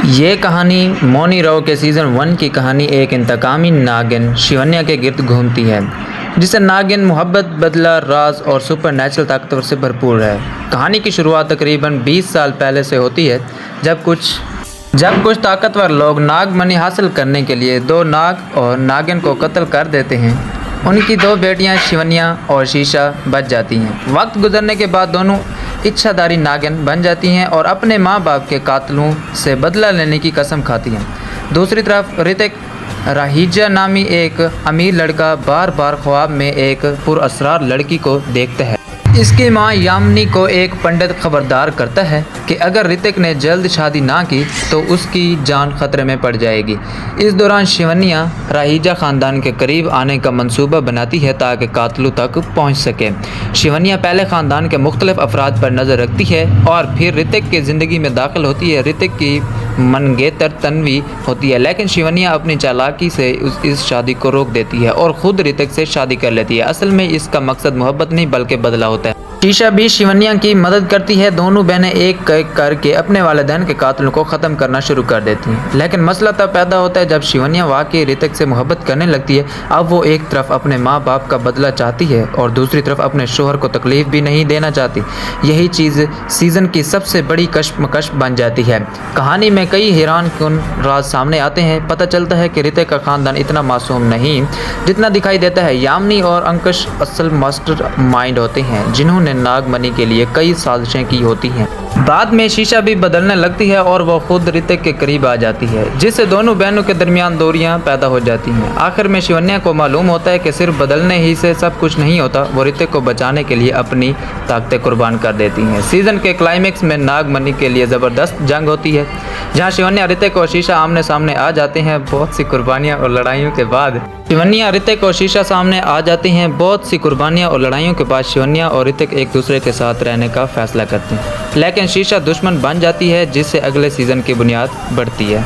ये कहानी मौनी राव के सीज़न 1 की कहानी एक इंतकामी नागिन शिवन्या के गिर्द घूमती है, जिसे नागिन मोहब्बत, बदला, राज और सुपरनैचुरल ताकतवर से भरपूर है। कहानी की शुरुआत तकरीबन 20 साल पहले से होती है, जब कुछ ताकतवर लोग नागमणि हासिल करने के लिए दो नाग और नागिन को कत्ल कर देते हैं। उनकी दो बेटियां शिवन्या और शीशा बच जाती हैं। वक्त गुजरने के बाद दोनों इच्छाधारी नागिन बन जाती हैं और अपने माँ बाप के कातलों से बदला लेने की कसम खाती हैं। दूसरी तरफ ऋतिक राहीजा नामी एक अमीर लड़का बार बार ख्वाब में एक पुरअसरार लड़की को देखता है। इसकी मां यामिनी को एक पंडित खबरदार करता है कि अगर ऋतिक ने जल्द शादी ना की तो उसकी जान खतरे में पड़ जाएगी। इस दौरान शिवन्या राहीजा ख़ानदान के करीब आने का मंसूबा बनाती है ताकि कातलों तक पहुंच सके। शिवन्या पहले ख़ानदान के मुख्तलिफ अफराद पर नज़र रखती है और फिर ऋतिक की ज़िंदगी में दाखिल होती है। ऋतिक की मनगेतर तन्वी होती है, लेकिन शिवन्या अपनी चालाकी से इस शादी को रोक देती है और ख़ुद ऋतिक से शादी कर लेती है। असल में इसका मकसद मोहब्बत नहीं बल्कि बदला होता है। शीशा भी शिवन्या की मदद करती है। दोनों बहनें एक एक करके अपने वालिदैन के कातलों को ख़त्म करना शुरू कर देती हैं। लेकिन मसला तब पैदा होता है जब शिवन्या वाकई ऋतिक से मोहब्बत करने लगती है। अब वो एक तरफ अपने माँ बाप का बदला चाहती है और दूसरी तरफ अपने शोहर को तकलीफ़ भी नहीं देना चाहती। यही चीज़ सीज़न की सबसे बड़ी कशमकश बन जाती है। कहानी में कई हैरानकुन राज सामने आते हैं। पता चलता है कि ऋतिक का ख़ानदान इतना मासूम नहीं जितना दिखाई देता है। यामिनी और अंकुश असल मास्टर माइंड होते हैं, जिन्होंने नागमणि के लिए कई साजिशें की होती हैं। बाद में शीशा भी बदलने लगती है और वो खुद ऋतिक के करीब आ जाती है, जिससे दोनों बहनों के दरमियान दूरियां पैदा हो जाती हैं। आखिर में शिवन्या को मालूम होता है कि सिर्फ बदलने ही से सब कुछ नहीं होता। वो ऋतिक को बचाने के लिए अपनी ताकतें कुर्बान कर देती हैं। सीज़न के क्लाइमेक्स में नागमणि के लिए ज़बरदस्त जंग होती है, जहाँ शिवन्या, ऋतिक और शीशा आमने सामने आ जाते हैं। बहुत सी कुर्बानियाँ और लड़ाइयों के बाद शिवन्या, ऋतिक और शीशा सामने आ जाते हैं। बहुत सी कुर्बानियाँ और लड़ाइयों के बाद शिवन्या और ऋतिक एक दूसरे के साथ रहने का फैसला करते हैं, लेकिन शीशा दुश्मन बन जाती है, जिससे अगले सीज़न की बुनियाद बढ़ती है।